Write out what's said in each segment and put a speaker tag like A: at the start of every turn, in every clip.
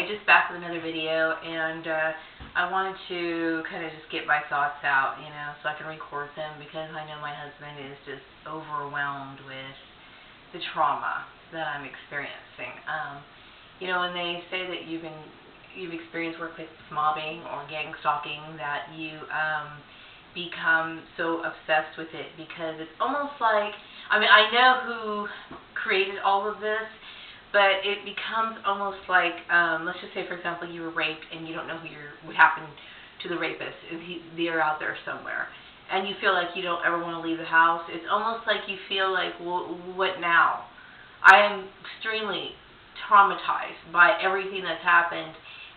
A: Anyway, just back with another video, and I wanted to kind of just get my thoughts out, so I can record them, because I know my husband is just overwhelmed with the trauma that I'm experiencing. When they say that you've experienced workplace mobbing or gang stalking, that you become so obsessed with it, because it's almost like, I know who created all of this, but it becomes almost like, let's just say, for example, you were raped and you don't know what happened to the rapist. They're out there somewhere, and you feel like you don't ever want to leave the house. It's almost like you feel like, well, what now? I am extremely traumatized by everything that's happened,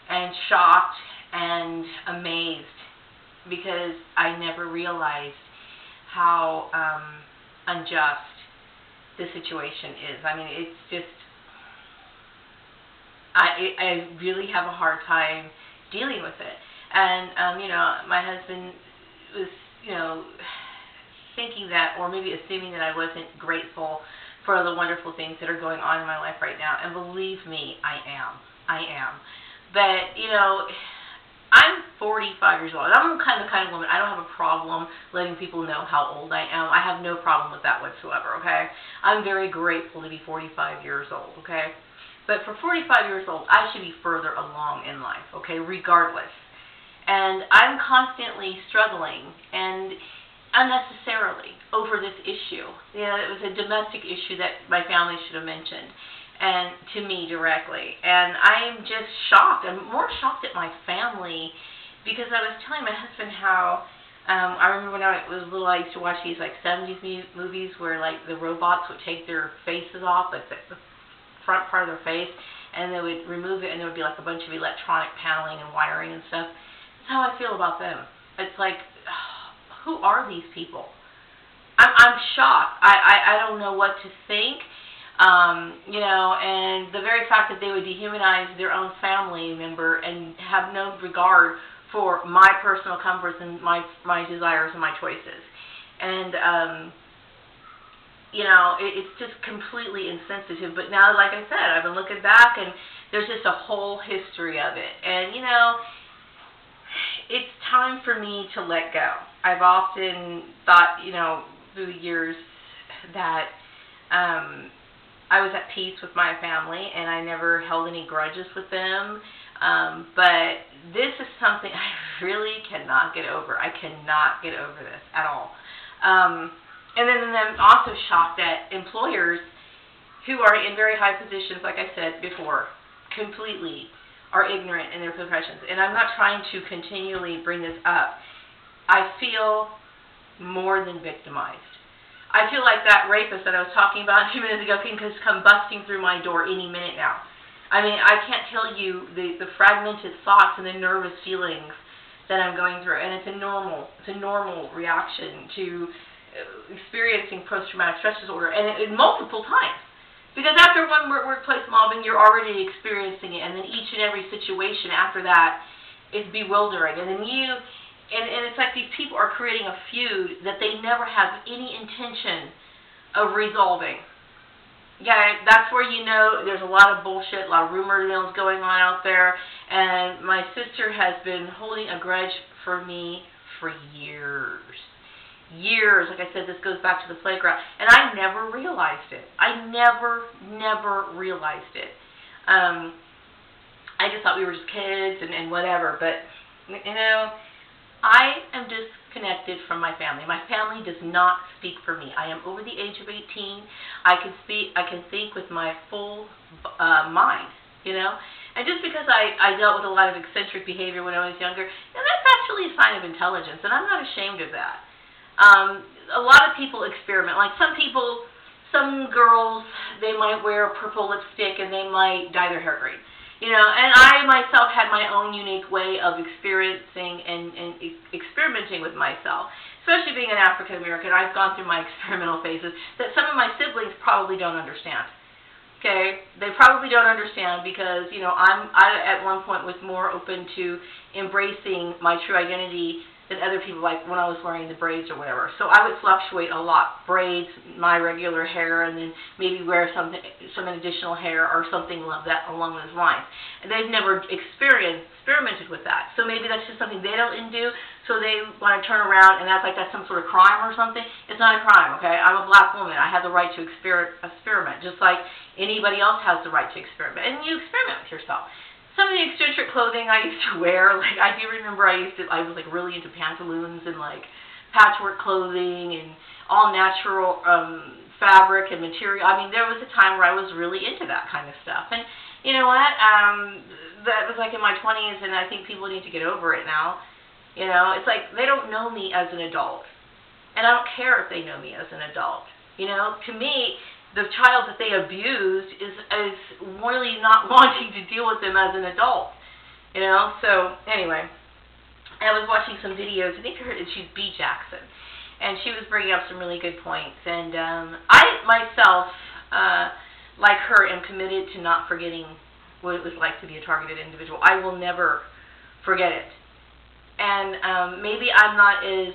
A: and shocked and amazed, because I never realized how unjust the situation is. It's just, I really have a hard time dealing with it. And, my husband was, thinking that, or maybe assuming that I wasn't grateful for the wonderful things that are going on in my life right now. And believe me, I am. But, I'm 45 years old, and I'm the kind of woman, I don't have a problem letting people know how old I am. I have no problem with that whatsoever, okay? I'm very grateful to be 45 years old, okay? But for 45 years old, I should be further along in life, okay, regardless. And I'm constantly struggling, and unnecessarily, over this issue. It was a domestic issue that my family should have mentioned, and to me directly. And I'm just shocked. I'm more shocked at my family, because I was telling my husband how I remember when I was little, I used to watch these 70s movies where the robots would take their faces off, the front part of their face, and they would remove it, and there would be a bunch of electronic paneling and wiring and stuff. That's how I feel about them. It's like, who are these people? I'm shocked. I don't know what to think. And the very fact that they would dehumanize their own family member and have no regard for my personal comforts and my desires and my choices. And, it's just completely insensitive. But now, like I said, I've been looking back, and there's just a whole history of it. And, it's time for me to let go. I've often thought, through the years, that I was at peace with my family, and I never held any grudges with them. But this is something I really cannot get over. I cannot get over this at all. And then I'm also shocked that employers who are in very high positions, like I said before, completely are ignorant in their professions. And I'm not trying to continually bring this up. I feel more than victimized. I feel like that rapist that I was talking about a few minutes ago can just come busting through my door any minute now. I can't tell you the fragmented thoughts and the nervous feelings that I'm going through. And it's a normal reaction to experiencing post-traumatic stress disorder, and multiple times. Because after one workplace mobbing, you're already experiencing it, and then each and every situation after that is bewildering. And then and it's like these people are creating a feud that they never have any intention of resolving. Yeah, that's where there's a lot of bullshit, a lot of rumor mills going on out there, and my sister has been holding a grudge for me for years. Like I said, this goes back to the playground, and I never realized it. I never realized it. I just thought we were just kids and whatever, but, I am disconnected from my family. My family does not speak for me. I am over the age of 18. I can think with my full mind, And just because I dealt with a lot of eccentric behavior when I was younger, that's actually a sign of intelligence, and I'm not ashamed of that. A lot of people experiment. Like some girls, they might wear a purple lipstick and they might dye their hair green. And I myself had my own unique way of experiencing and experimenting with myself. Especially being an African American, I've gone through my experimental phases that some of my siblings probably don't understand. Okay? They probably don't understand because, I at one point was more open to embracing my true identity than other people, like when I was wearing the braids or whatever. So I would fluctuate a lot. Braids, my regular hair, and then maybe wear some additional hair or something like that along those lines. And they've never experimented with that. So maybe that's just something they don't do, so they want to turn around and act like that's some sort of crime or something. It's not a crime, okay? I'm a black woman. I have the right to experiment, just like anybody else has the right to experiment. And you experiment with yourself. Some of the eccentric clothing I used to wear, like I do remember I was like really into pantaloons and like patchwork clothing and all natural fabric and material. I mean, there was a time where I was really into that kind of stuff. And you know what? That was like in my 20s, and I think people need to get over it now. You know, it's like they don't know me as an adult, and I don't care if they know me as an adult. You know, to me, the child that they abused is really not wanting to deal with them as an adult. You know, so anyway, I was watching some videos. I think she's B. Jackson, and she was bringing up some really good points. And I myself, like her, am committed to not forgetting what it was like to be a targeted individual. I will never forget it. And maybe I'm not as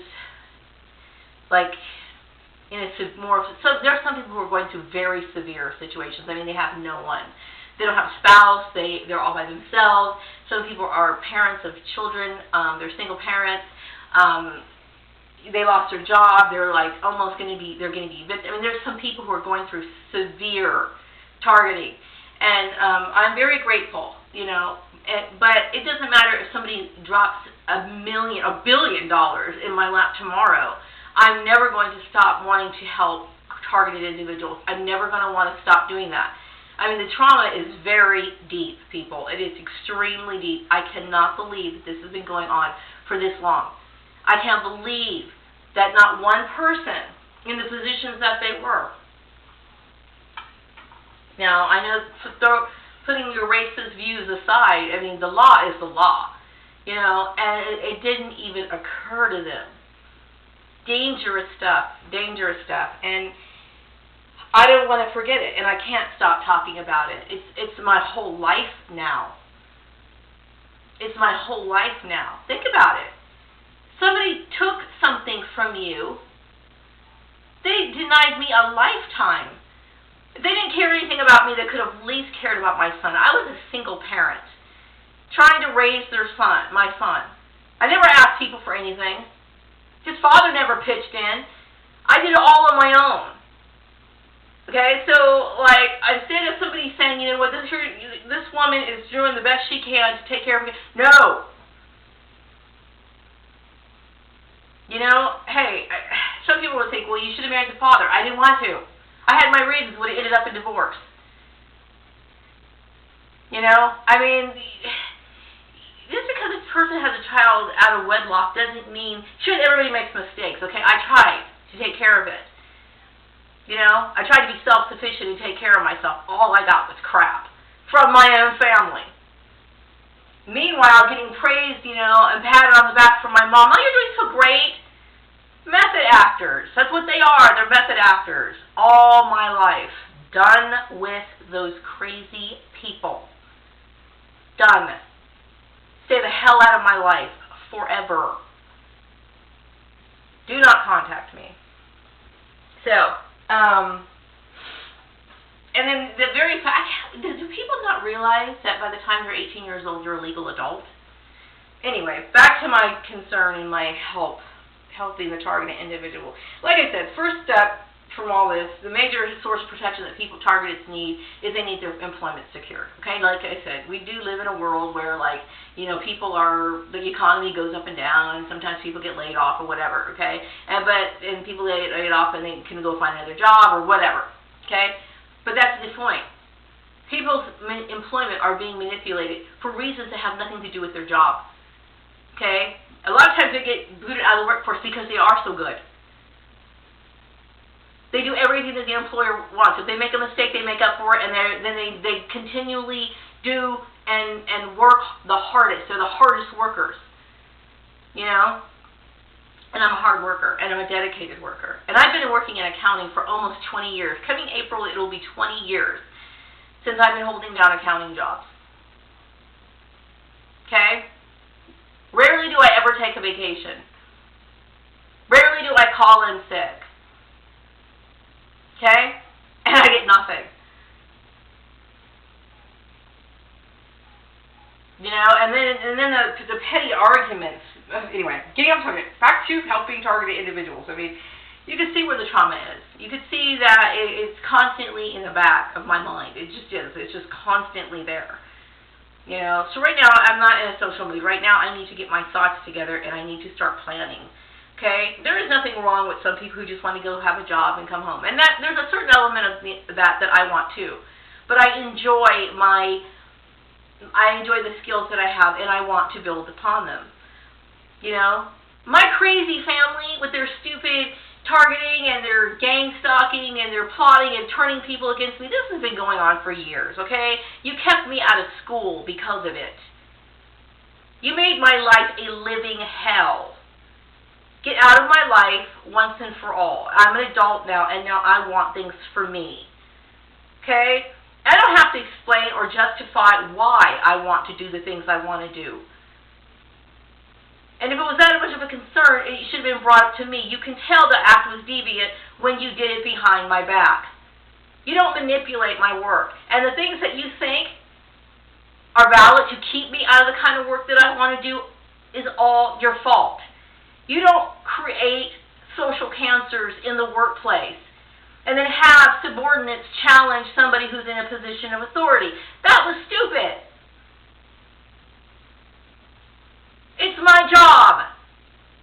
A: like so there are some people who are going through very severe situations. I mean, they have no one. They don't have a spouse. They're all by themselves. Some people are parents of children. They're single parents. They lost their job. They're like almost going to be. They're going to be victims. I mean, there's some people who are going through severe targeting, and I'm very grateful. You know, but it doesn't matter if somebody drops $1 billion in my lap tomorrow. I'm never going to stop wanting to help targeted individuals. I'm never going to want to stop doing that. I mean, the trauma is very deep, people. It is extremely deep. I cannot believe that this has been going on for this long. I can't believe that not one person in the positions that they were. Now, I know, putting your racist views aside, I mean, the law is the law, you know, and it didn't even occur to them. Dangerous stuff, and I don't want to forget it, and I can't stop talking about it. It's my whole life now. It's my whole life now. Think about it. Somebody took something from you. They denied me a lifetime. They didn't care anything about me that could have least cared about my son. I was a single parent trying to raise my son. I never asked people for anything. His father never pitched in. I did it all on my own. Okay, so like instead of somebody saying, you know what, this woman is doing the best she can to take care of me. No. You know, hey, some people would think, well, you should have married the father. I didn't want to. I had my reasons, would have ended up in divorce. You know, I mean, just because a person has a child out of wedlock doesn't mean, everybody makes mistakes, okay? I tried to take care of it. You know, I tried to be self-sufficient and take care of myself. All I got was crap from my own family. Meanwhile, getting praised, you know, and patted on the back from my mom. Oh, you're doing so great. Method actors. That's what they are. They're method actors. All my life. Done with those crazy people. Done. Stay the hell out of my life forever. Do not contact me. So, and then the very fact, do people not realize that by the time they're 18 years old, you're a legal adult? Anyway, back to my concern and my helping the targeted individual. Like I said, first step from all this, the major source of protection that people targeted need is they need their employment secured. Okay, like I said, we do live in a world where, like, you know, the economy goes up and down, and sometimes people get laid off or whatever. Okay, and people get laid off and they can go find another job or whatever. Okay, but that's the point. People's employment are being manipulated for reasons that have nothing to do with their job. Okay, a lot of times they get booted out of the workforce because they are so good. They do everything that the employer wants. If they make a mistake, they make up for it, and then they continually do and work the hardest. They're the hardest workers, you know. And I'm a hard worker, and I'm a dedicated worker. And I've been working in accounting for almost 20 years. Coming April, it'll be 20 years since I've been holding down accounting jobs. Okay? Rarely do I ever take a vacation. Rarely do I call in sick. Okay? And I get nothing. You know, and then the petty arguments. Anyway, getting off subject. Back to helping targeted individuals. I mean, you can see where the trauma is. You can see that it's constantly in the back of my mind. It just is. It's just constantly there. You know, so right now I'm not in a social mood. Right now I need to get my thoughts together and I need to start planning. Okay? There is nothing wrong with some people who just want to go have a job and come home. And that there's a certain element of that I want too. But I enjoy the skills that I have and I want to build upon them. You know? My crazy family with their stupid targeting and their gang stalking and their plotting and turning people against me, this has been going on for years, okay? You kept me out of school because of it. You made my life a living hell. Get out of my life once and for all. I'm an adult now, and now I want things for me. Okay? I don't have to explain or justify why I want to do the things I want to do. And if it was that much of a concern, it should have been brought up to me. You can tell the act was deviant when you did it behind my back. You don't manipulate my work. And the things that you think are valid to keep me out of the kind of work that I want to do is all your fault. You don't create social cancers in the workplace and then have subordinates challenge somebody who's in a position of authority. That was stupid. It's my job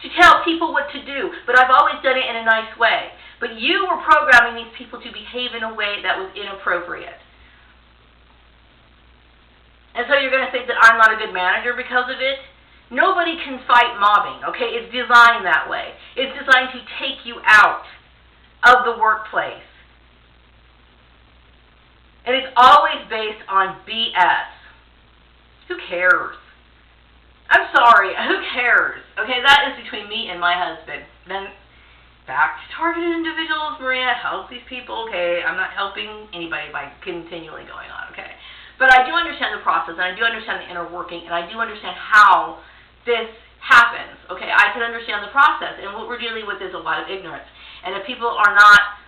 A: to tell people what to do, but I've always done it in a nice way. But you were programming these people to behave in a way that was inappropriate. And so you're going to think that I'm not a good manager because of it? Nobody can fight mobbing, okay? It's designed that way. It's designed to take you out of the workplace. And it's always based on BS. Who cares? I'm sorry, who cares? Okay, that is between me and my husband. Then, back to targeted individuals. Maria helps these people. Okay, I'm not helping anybody by continually going on, okay? But I do understand the process, and I do understand the inner working, and I do understand how this happens, okay? I can understand the process, and what we're dealing with is a lot of ignorance. And if people are not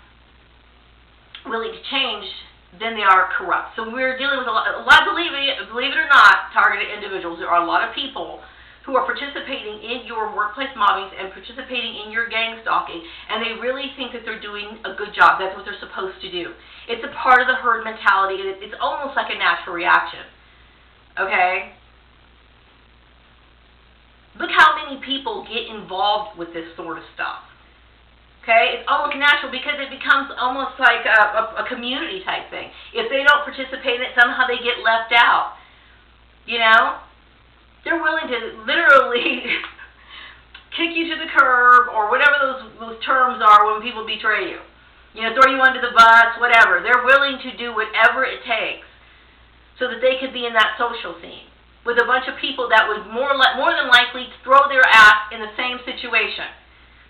A: willing to change, then they are corrupt. So we're dealing with a lot believe it or not, targeted individuals. There are a lot of people who are participating in your workplace mobbings and participating in your gang stalking, and they really think that they're doing a good job. That's what they're supposed to do. It's a part of the herd mentality. It's almost like a natural reaction. Okay? Look how many people get involved with this sort of stuff. Okay, it's almost natural because it becomes almost like a community type thing. If they don't participate in it, somehow they get left out. You know? They're willing to literally kick you to the curb or whatever those terms are when people betray you. You know, throw you under the bus, whatever. They're willing to do whatever it takes so that they could be in that social scene with a bunch of people that would more than likely throw their ass in the same situation.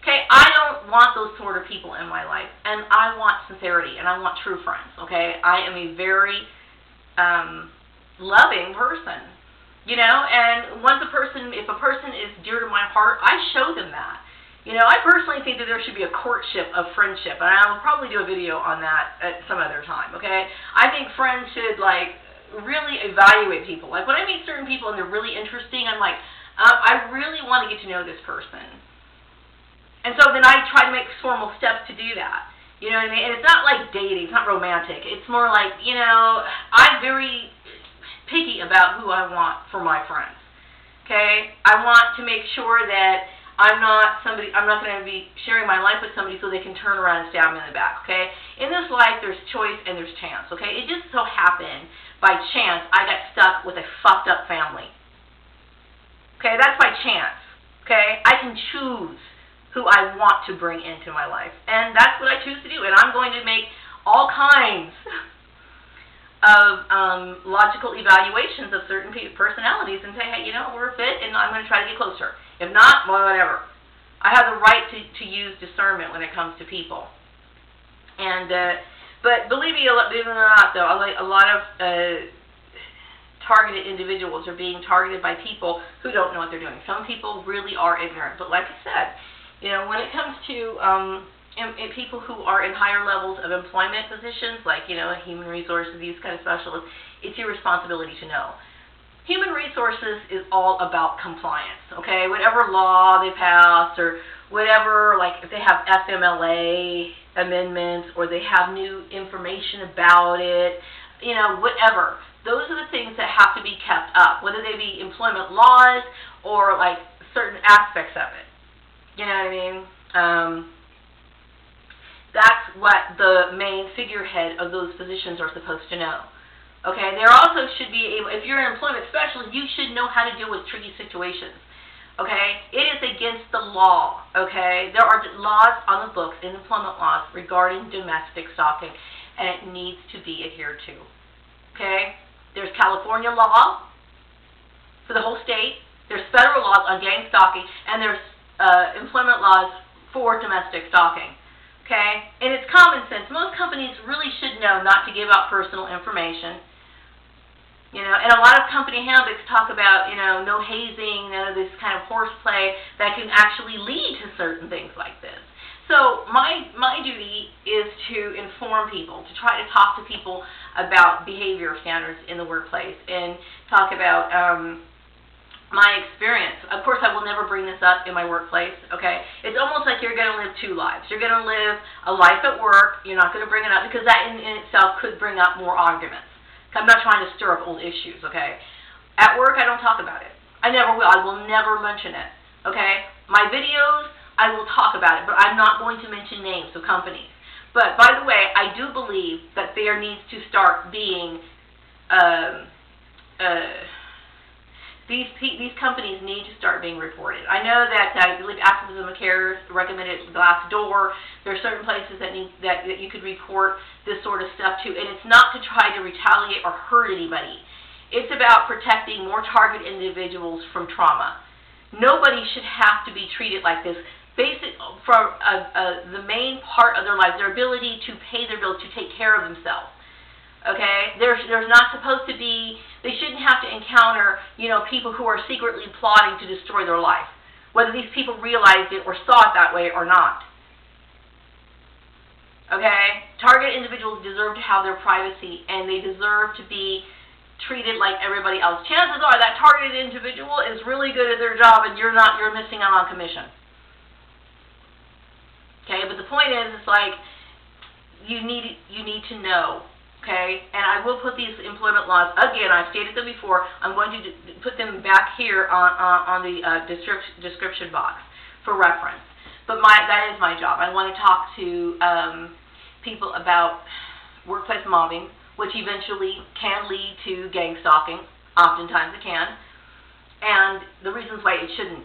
A: Okay, I don't want those sort of people in my life, and I want sincerity, and I want true friends, okay? I am a very loving person, you know, and if a person is dear to my heart, I show them that. You know, I personally think that there should be a courtship of friendship, and I will probably do a video on that at some other time, okay? I think friends should, like, really evaluate people. Like, when I meet certain people and they're really interesting, I'm like, I really want to get to know this person. And so then I try to make formal steps to do that. You know what I mean? And it's not like dating. It's not romantic. It's more like, you know, I'm very picky about who I want for my friends. Okay? I want to make sure that I'm not going to be sharing my life with somebody so they can turn around and stab me in the back. Okay? In this life, there's choice and there's chance. Okay? It just so happened, by chance, I got stuck with a fucked up family. Okay? That's by chance. Okay? I can choose who I want to bring into my life. And that's what I choose to do. And I'm going to make all kinds of logical evaluations of certain personalities and say, hey, you know, we're a fit, and I'm going to try to get closer. If not, well, whatever. I have the right to use discernment when it comes to people. And but believe it or not, though, a lot of targeted individuals are being targeted by people who don't know what they're doing. Some people really are ignorant. But like I said, When it comes to in people who are in higher levels of employment positions, like, human resources, these kind of specialists, it's your responsibility to know. Human resources is all about compliance, okay? Whatever law they pass or whatever, like if they have FMLA amendments or they have new information about it, whatever. Those are the things that have to be kept up, whether they be employment laws or like certain aspects of it. You know what I mean? That's what the main figurehead of those positions are supposed to know. Okay, there also should be able, if you're an employment specialist, you should know how to deal with tricky situations. Okay, it is against the law. Okay, there are laws on the books, in employment laws, regarding domestic stalking, and it needs to be adhered to. Okay, there's California law for the whole state, there's federal laws on gang stalking, and there's employment laws for domestic stalking. Okay, and it's common sense. Most companies really should know not to give out personal information. And a lot of company handbooks talk about, no hazing, none of this kind of horseplay that can actually lead to certain things like this. So my duty is to inform people, to try to talk to people about behavior standards in the workplace and talk about my experience. Of course, I will never bring this up in my workplace, okay? It's almost like you're going to live two lives. You're going to live a life at work. You're not going to bring it up because that in itself could bring up more arguments. I'm not trying to stir up old issues, okay? At work, I don't talk about it. I never will. I will never mention it, okay? My videos, I will talk about it, but I'm not going to mention names of companies. But, by the way, I do believe that there needs to start being, these companies need to start being reported. I know that I believe Activism of Care recommended Glassdoor. There are certain places that you could report this sort of stuff to, and it's not to try to retaliate or hurt anybody. It's about protecting more target individuals from trauma. Nobody should have to be treated like this. The main part of their life, their ability to pay their bills, to take care of themselves. Okay, there's not supposed to be, they shouldn't have to encounter, people who are secretly plotting to destroy their life, whether these people realized it or saw it that way or not. Okay, target individuals deserve to have their privacy, and they deserve to be treated like everybody else. Chances are that targeted individual is really good at their job, and you're missing out on commission. Okay, but the point is, it's like, you need to know. Okay, and I will put these employment laws, again, I've stated them before, I'm going to put them back here on the description box for reference. But that is my job. I want to talk to people about workplace mobbing, which eventually can lead to gang stalking. Oftentimes it can. And the reasons why it shouldn't.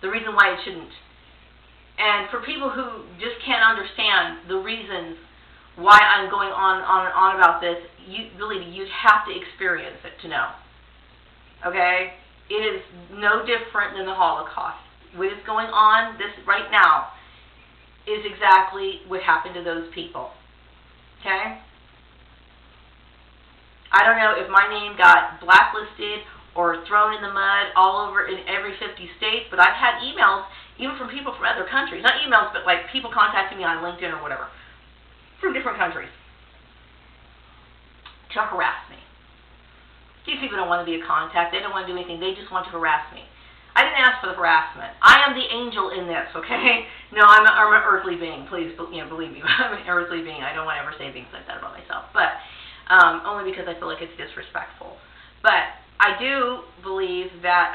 A: The reason why it shouldn't. And for people who just can't understand the reasons why I'm going on and on about this, believe me, you'd have to experience it to know. Okay? It is no different than the Holocaust. What is going on right now is exactly what happened to those people. Okay? I don't know if my name got blacklisted or thrown in the mud all over in every 50 states, but I've had emails, even from people from other countries. Not emails, but like people contacting me on LinkedIn or whatever, from different countries, to harass me. These people don't want to be a contact. They don't want to do anything. They just want to harass me. I didn't ask for the harassment. I am the angel in this, okay? No, I'm an earthly being. Please, believe me. I'm an earthly being. I don't want to ever say things like that about myself, but only because I feel like it's disrespectful. But I do believe that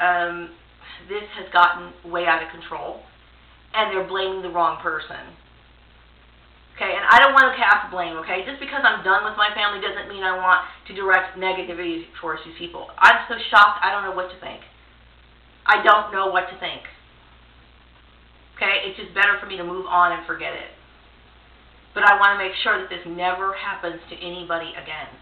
A: this has gotten way out of control, and they're blaming the wrong person. Okay, and I don't want to cast blame, okay? Just because I'm done with my family doesn't mean I want to direct negativity towards these people. I'm so shocked, I don't know what to think. I don't know what to think. Okay, it's just better for me to move on and forget it. But I want to make sure that this never happens to anybody again.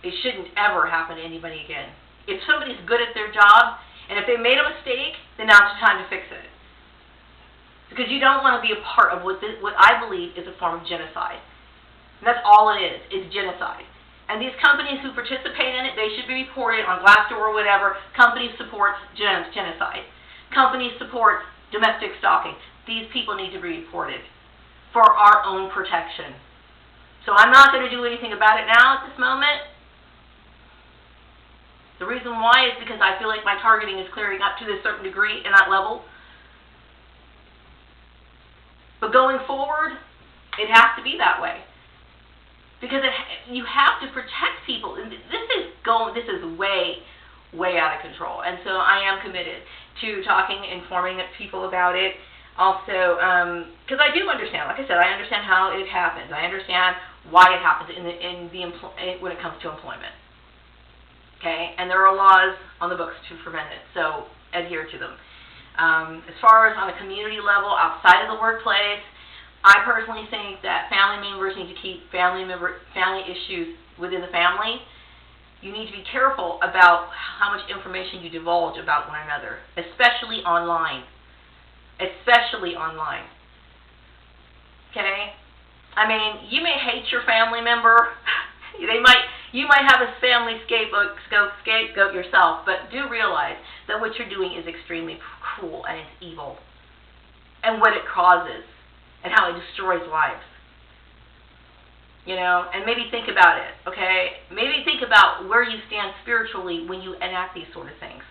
A: It shouldn't ever happen to anybody again. If somebody's good at their job, and if they made a mistake, then now's the time to fix it. Because you don't want to be a part of what I believe is a form of genocide. And that's all it is. It's genocide. And these companies who participate in it, they should be reported on Glassdoor or whatever. Company supports genocide. company supports domestic stalking. These people need to be reported for our own protection. So I'm not going to do anything about it now at this moment. The reason why is because I feel like my targeting is clearing up to a certain degree in that level. But going forward, it has to be that way. Because you have to protect people. This is way, way out of control. And so I am committed to talking, informing people about it. Also, because I do understand, like I said, I understand how it happens. I understand why it happens when it comes to employment. Okay, and there are laws on the books to prevent it, so adhere to them. As far as on a community level, outside of the workplace, I personally think that family members need to keep family issues within the family. You need to be careful about how much information you divulge about one another, especially online. Especially online. Okay? I mean, you may hate your family member. You might have a family scapegoat yourself, but do realize that what you're doing is extremely cruel and it's evil. And what it causes and how it destroys lives. You know, and maybe think about it, okay? Maybe think about where you stand spiritually when you enact these sort of things.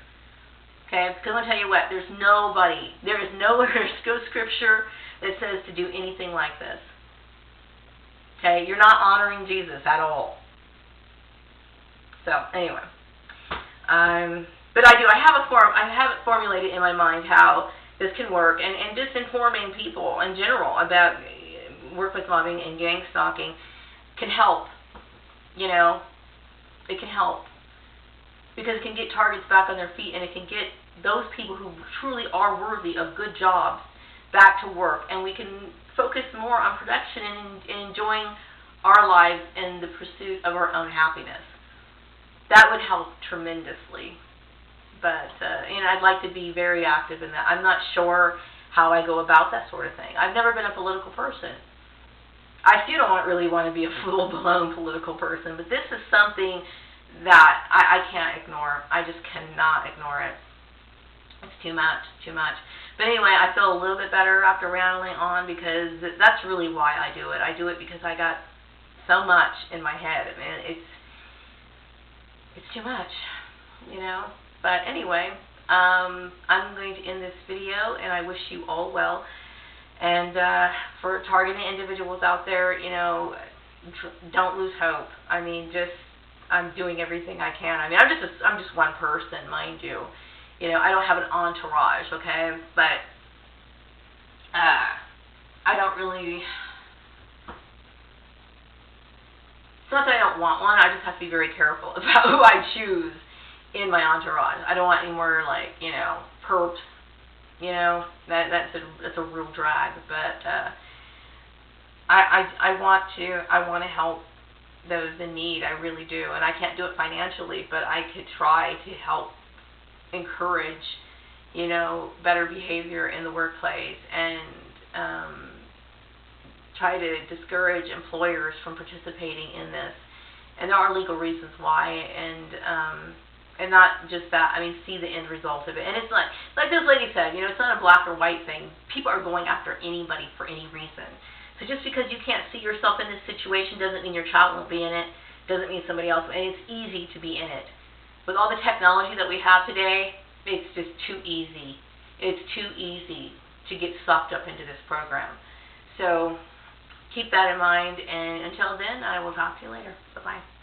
A: Okay, because I'm going to tell you what, there is nowhere in Scripture that says to do anything like this. Okay, you're not honoring Jesus at all. So, anyway. But I have it formulated in my mind how this can work, and just informing people in general about workplace mobbing and gang stalking can help. You know, it can help. Because it can get targets back on their feet, and it can get those people who truly are worthy of good jobs back to work, and we can focus more on production and enjoying our lives in the pursuit of our own happiness. That would help tremendously. But, I'd like to be very active in that. I'm not sure how I go about that sort of thing. I've never been a political person. I still don't really want to be a full-blown political person, but this is something that I can't ignore. I just cannot ignore it. It's too much. But anyway, I feel a little bit better after rambling on because that's really why I do it. I do it because I got so much in my head. I mean, it's too much, you know. But anyway, I'm going to end this video, and I wish you all well. And for targeting individuals out there, you know, don't lose hope. I mean, I'm doing everything I can. I mean, I'm just one person, mind you. You know, I don't have an entourage, okay? But I don't really. It's not that I don't want one. I just have to be very careful about who I choose in my entourage. I don't want any more like, you know, perps. You know, that's a real drag. But I want to help those in need. I really do, and I can't do it financially, but I could try to help encourage, you know, better behavior in the workplace, and try to discourage employers from participating in this. And there are legal reasons why, and not just that. I mean, see the end result of it. And it's like this lady said, you know, it's not a black or white thing. People are going after anybody for any reason. So just because you can't see yourself in this situation doesn't mean your child won't be in it, doesn't mean somebody else. And it's easy to be in it. With all the technology that we have today, it's just too easy. It's too easy to get sucked up into this program. So keep that in mind, and until then, I will talk to you later. Bye-bye.